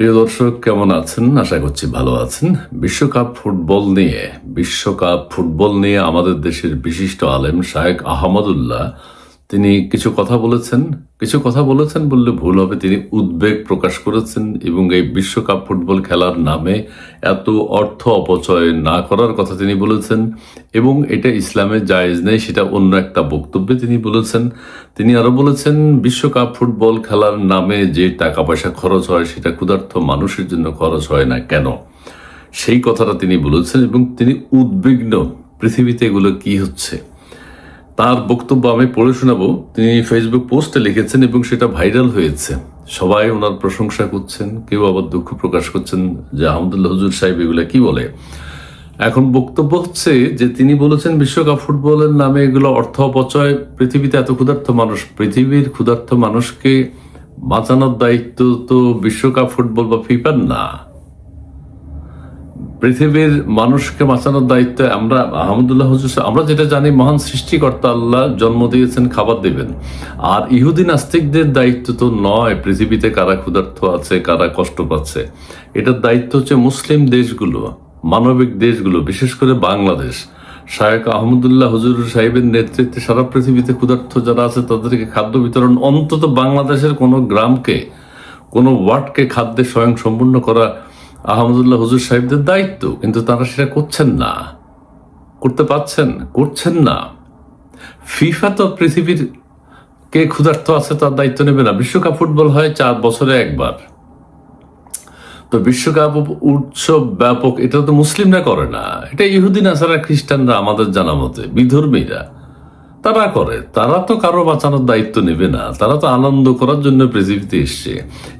প্রিয় দর্শক, কেমন আছেন? আশা করছি ভালো আছেন। বিশ্বকাপ ফুটবল নিয়ে আমাদের দেশের বিশিষ্ট আলেম শায়েখ আহমদুল্লাহ তিনি কিছু কথা বলেছেন বললে ভুল হবে। তিনি উদ্বেগ প্রকাশ করেছেন এবং এই বিশ্বকাপ ফুটবল খেলার নামে এত অর্থ অপচয় না করার কথা তিনি বলেছেন এবং এটা ইসলামে জায়েজ নেই, সেটা অন্য একটা বক্তব্যে তিনি বলেছেন। তিনি আরো বলেছেন, বিশ্বকাপ ফুটবল খেলার নামে যে টাকা পয়সা খরচ হয় সেটা ক্ষুধার্ত মানুষের জন্য খরচ হয় না কেন, সেই কথাটা তিনি বলেছেন এবং তিনি উদ্বিগ্ন পৃথিবীতে এগুলো কি হচ্ছে। তার বক্তব্য আমি পড়ে শোনাবো। তিনি ফেসবুক পোস্টে লিখেছেন এবং সেটা ভাইরাল হয়েছে। সবাই ওনার প্রশংসা করছেন, কেউ আবার দুঃখ প্রকাশ করছেন যে আহমদুল্লাহ হুজুর সাহেব এগুলা কি বলে। এখন বক্তব্য হচ্ছে যে তিনি বলেছেন বিশ্বকাপ ফুটবলের নামে এগুলো অর্থ অপচয়। পৃথিবীতে এত পৃথিবীর ক্ষুধার্ত মানুষকে বাঁচানোর দায়িত্ব তো বিশ্বকাপ ফুটবল বা ফিফার না। পৃথিবীর মানুষকে বাঁচানোর দায়িত্ব আহমদুল্লাহ হুজুর, আমরা যেটা জানি মহান সৃষ্টিকর্তা আল্লাহ জন্ম দিয়েছেন, খাবার দিবেন। আর ইহুদি নাস্তিকদের দায়িত্ব তো নয় পৃথিবীতে কারা ক্ষুধার্ত আছে, কারা কষ্ট পাচ্ছে। এটার দায়িত্ব হচ্ছে মুসলিম দেশগুলো, মানবিক দেশগুলো, বিশেষ করে বাংলাদেশ। শায়েখ আহমদুল্লাহ হুজুর সাহেবের নেতৃত্বে সারা পৃথিবীতে ক্ষুধার্ত যারা আছে তাদেরকে খাদ্য বিতরণ, অন্তত বাংলাদেশের কোনো গ্রামকে, কোনো ওয়ার্ডকে খাদ্যে স্বয়ং সম্পূর্ণ করা আহমদুল্লাহ হুজুর সাহেবদের দায়িত্ব। কিন্তু তারা সেটা করছেন না, করছেন না। ফিফা তো পৃথিবীর কে ক্ষুধার্ত আছে তার দায়িত্ব নেবে না। বিশ্বকাপ ফুটবল হয় 4 বছরে একবার, তো বিশ্বকাপ উৎসব ব্যাপক, এটা তো মুসলিমরা করে না, এটা ইহুদি নাসারা খ্রিস্টানরা, আমাদের জানা মতে বিধর্মীরা তারা করে। তারা তো কারো বাঁচানোর দায়িত্ব নেবে না, তারা তো আনন্দ করার জন্য পৃথিবীতে এসছে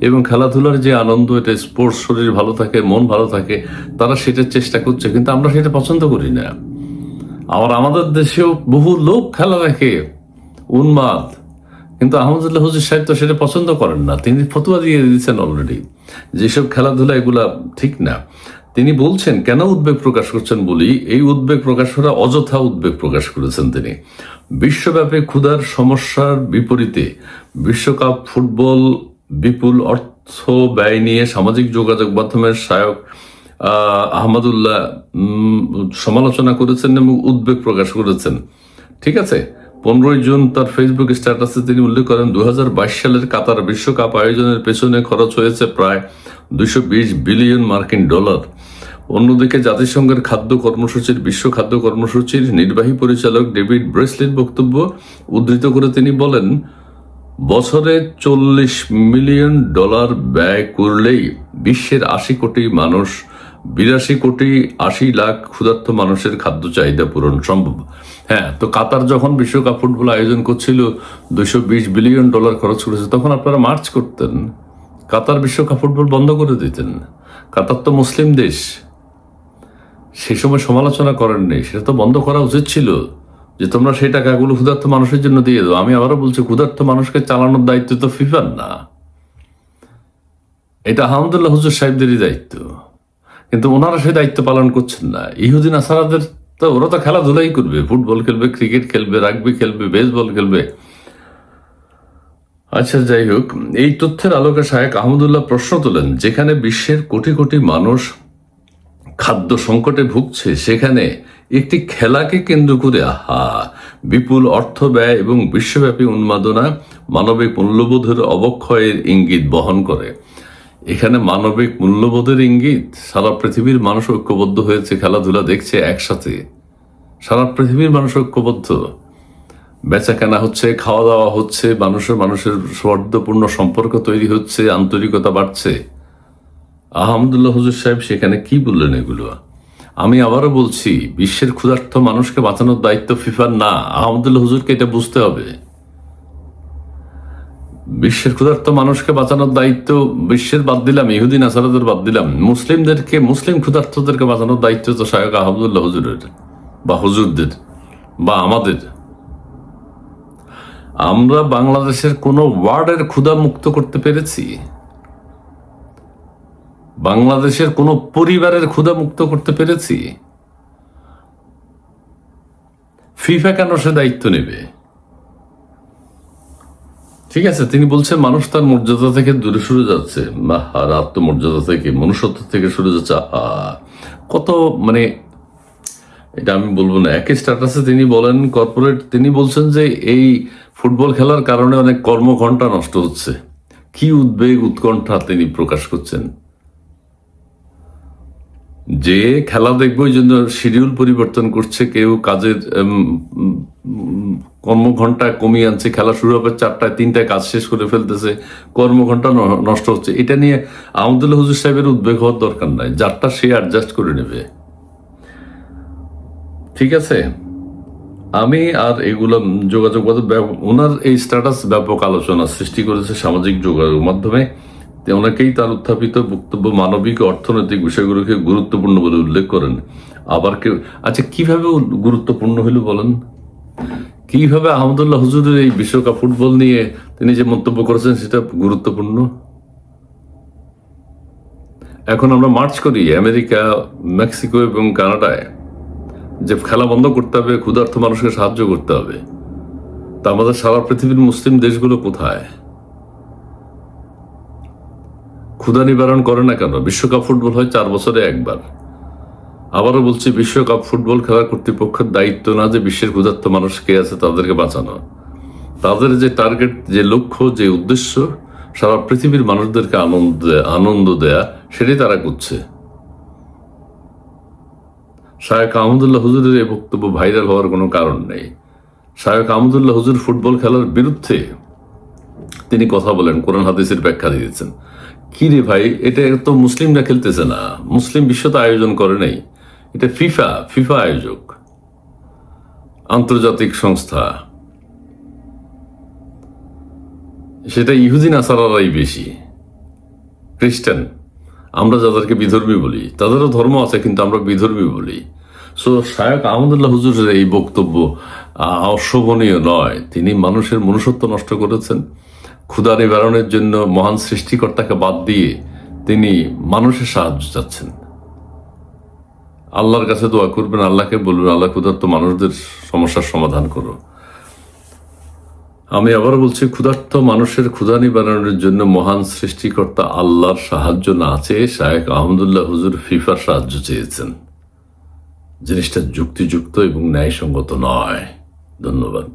এবং খেলাধুলার যে আনন্দ, এটা স্পোর্টস, শরীর ভালো থাকে, মন ভালো থাকে, তারা সেটার চেষ্টা করছে। কিন্তু আমরা সেটা পছন্দ করি না। আমাদের দেশেও বহু লোক খেলা দেখে উন্মাদ, কিন্তু আহমদুল্লাহ হুজুর সাহেব তো সেটা পছন্দ করেন না। তিনি ফতুয়া দিয়ে দিচ্ছেন অলরেডি, যেসব খেলাধুলা এগুলা ঠিক না। তিনি বলছেন কেন উদ্বেগ প্রকাশ করছেন বলি, এই উদ্বেগ প্রকাশ করা অযথা উদ্বেগ প্রকাশ করেছেন তিনি। বিশ্বব্যাপী ক্ষুধার সমস্যার বিপরীতে বিশ্বকাপ ফুটবল বিপুল অর্থ ব্যয় নিয়ে সামাজিক যোগাযোগ মাধ্যমের শায়ক আহমদুল্লাহ সমালোচনা করেছেন এবং উদ্বেগ প্রকাশ করেছেন। ঠিক আছে, 15 জুন তার ফেসবুক স্ট্যাটাসে তিনি উল্লেখ করেন 2022 সালের কাতার বিশ্বকাপ আয়োজনের পেছনে খরচ হয়েছে প্রায় 220 বিলিয়ন মার্কিন ডলার। অন্যদিকে জাতিসংঘের বিশ্ব খাদ্য কর্মসূচির নির্বাহী পরিচালক ডেভিড ব্রেসলির বক্তব্য উদ্ধৃত করে তিনি বলেন, বছরে $40 মিলিয়ন ব্যয় করলেই বিশ্বের 82 কোটি 80 লাখ ক্ষুধার্ত মানুষের খাদ্য চাহিদা পূরণ সম্ভব। হ্যাঁ, তো কাতার যখন বিশ্বকাপ ফুটবল আয়োজন করছিল, $220 বিলিয়ন খরচ করেছে, তখন আপনারা মার্চ করতেন, কাতার বিশ্বকাপ ফুটবল বন্ধ করে দিতেন। কাতার তো মুসলিম দেশ, সেই সময় সমালোচনা করেননি। সেটা তো বন্ধ করা উচিত ছিল, যে তোমরা সেই টাকাগুলো ক্ষুধার্ত মানুষের জন্য দিয়ে দাও। আমি আবারও বলছি, ক্ষুধার্ত মানুষকে চালানোর দায়িত্ব তো ফিফার না, এটা আহমদুল্লাহ হুজুর সাহেবদেরই দায়িত্ব। কিন্তু ওনারা সেই দায়িত্ব পালন করছেন না। ইহুদিন আসারাদের তো, ওরা তো খেলাধুলাই করবে, ফুটবল খেলবে, ক্রিকেট খেলবে, রাগবি খেলবে, বেসবল খেলবে। আচ্ছা, যাই হোক, এই তথ্যের আলোকে শায়েখ আহমদুল্লাহ প্রশ্ন তোলেন, যেখানে বিশ্বের কোটি কোটি মানুষ খাদ্য সংকটে ভুগছে, সেখানে একটি খেলাকে কেন্দ্র করে বিপুল অর্থ ব্যয় এবং বিশ্বব্যাপী উন্মাদনা মানবিক মূল্যবোধের অবক্ষয়ের ইঙ্গিত বহন করে। এখানে মানবিক মূল্যবোধের ইঙ্গিত। সারা পৃথিবীর মানুষ ঐক্যবদ্ধ হয়েছে, খেলাধুলা দেখছে একসাথে, সারা পৃথিবীর মানুষ ঐক্যবদ্ধ, বেচা কেনা হচ্ছে, খাওয়া দাওয়া হচ্ছে, মানুষের সৌহার্দ্যপূর্ণ সম্পর্ক তৈরি হচ্ছে, আন্তরিকতা বাড়ছে। আহমদুল্লাহ হুজুর সাহেব সেখানে কি বললেন এগুলো? আমি আবারও বলছি, বিশ্বের ক্ষুধার্ত মানুষকে বাঁচানোর দায়িত্ব ফিফার না। আহমদুল্লাহ হুজুরকে এটা বুঝতে হবে। বিশ্বের ক্ষুধার্ত মানুষকে বাঁচানোর দায়িত্ব বিশ্বের বাদ দিলাম, ইহুদিন আসারাদের বাদ দিলাম, মুসলিম ক্ষুধার্তদেরকে বাঁচানোর দায়িত্ব তো শায়েখ আহমদুল্লাহ হুজুরের বা হুজুরদের বা আমাদের। আমরা বাংলাদেশের কোনো ওয়ার্ডের ক্ষুধা মুক্ত করতে পেরেছি? বাংলাদেশের কোনো পরিবারের ক্ষুধা মুক্ত করতে পেরেছি? ফিফা কেন সে দায়িত্ব নেবে? ঠিক আছে, তিনি বলছেন মানুষ তার মর্যাদা থেকে দূরে সরে যাচ্ছে, আর আত্মমর্যাদা থেকে, মনুষ্যত্ব থেকে সরে যাচ্ছে। কত মানে, এটা আমি বলবো না। একই স্ট্যাটাসে তিনি বলেন কর্পোরেট, তিনি বলছেন যে এই ফুটবল খেলার কারণে অনেক কর্মঘণ্টা নষ্ট হচ্ছে। কি উদ্বেগ উৎকণ্ঠা তিনি প্রকাশ করছেন। যে খেলা দেখবো ওই জন্য শিডিউল পরিবর্তন করছে, কেউ কাজের কর্মঘণ্টা কমিয়ে আনছে, খেলা শুরু হবে 4টায়, 3টায় কাজ শেষ করে ফেলতেছে, কর্মঘণ্টা নষ্ট হচ্ছে। এটা নিয়ে আহমদুল্লাহ হুজুর সাহেবের উদ্বেগ হওয়ার দরকার নাই, যারটা সে অ্যাডজাস্ট করে নেবে। ঠিক আছে, আমি আর এগুলো যোগাযোগ, ওনার এই স্ট্যাটাস ব্যাপক আলোচনা সৃষ্টি করেছে সামাজিক যোগাযোগ মাধ্যমে। অনেকেই তার উত্থাপিত বক্তব্য মানবিক ও অর্থনৈতিক বিষয়গুলোকে গুরুত্বপূর্ণ বলে উল্লেখ করেন। আবার কেউ, আচ্ছা কিভাবে গুরুত্বপূর্ণ হইল বলেন? কিভাবে আহমদুল্লাহ হুজুরের এই বিশ্বকাপ ফুটবল নিয়ে তিনি যে মন্তব্য করেছেন সেটা গুরুত্বপূর্ণ? এখন আমরা মার্চ করি আমেরিকা, মেক্সিকো এবং কানাডায়, যে খেলা বন্ধ করতে হবে, ক্ষুধার্ত মানুষকে সাহায্য করতে হবে। তা আমাদের সারা পৃথিবীর মুসলিম দেশগুলো কোথায়? ক্ষুধা নিবারণ করে না কেন? বিশ্বকাপ ফুটবল হয় 4 বছরে একবার। আবারও বলছি, বিশ্বকাপ ফুটবল খেলার কর্তৃপক্ষের দায়িত্ব না যে বিশ্বের ক্ষুধার্ত মানুষ কে আছে তাদেরকে বাঁচানো। তাদের যে টার্গেট, যে লক্ষ্য, যে উদ্দেশ্য, সারা পৃথিবীর মানুষদেরকে আনন্দ দেয়া, সেটাই তারা করছে। শায়েখ আহমদুল্লাহ হুজুরের এই বক্তব্য ভাইরাল হওয়ার কোনো কারণ নেই। শায়েখ আহমদুল্লাহ হুজুর ফুটবল খেলার বিরুদ্ধে তিনি কথা বলেন, কোরআন হাদিসের ব্যাখ্যা দিয়েছেন। কি রে ভাই, এটা তো মুসলিমরা খেলতেছে না, মুসলিম বিশ্ব তো আয়োজন করে নাই, এটা ফিফা আয়োজক, আন্তর্জাতিক সংস্থা। সেটা ইহুদি নাসারারাই বেশি, খ্রিস্টান। আমরা যাদেরকে বিধর্মী বলি, তাদেরও ধর্ম আছে, কিন্তু আমরা বিধর্মী বলি। সো শায়েখ আহমদুল্লাহ হুজুরের এই বক্তব্য অশোভনীয় নয়। তিনি মানুষের মনুষ্যত্ব নষ্ট করেছেন। ক্ষুধা নিবারণের জন্য মহান সৃষ্টিকর্তাকে বাদ দিয়ে তিনি মানুষের সাহায্য চাচ্ছেন। আল্লাহর কাছে দোয়া করবেন, আল্লাহকে বলবেন, আল্লাহ ক্ষুধার্ত মানুষদের সমস্যার সমাধান করো। আমি আবার বলছি, ক্ষুধার্ত মানুষের ক্ষুধা নিবারণের জন্য মহান সৃষ্টিকর্তা আল্লাহর সাহায্য না চেয়ে শায়েখ আহমদুল্লাহ হুজুর ফিফার সাহায্য চেয়েছেন। জিনিসটা যুক্তিযুক্ত এবং ন্যায়সঙ্গত নয়। ধন্যবাদ।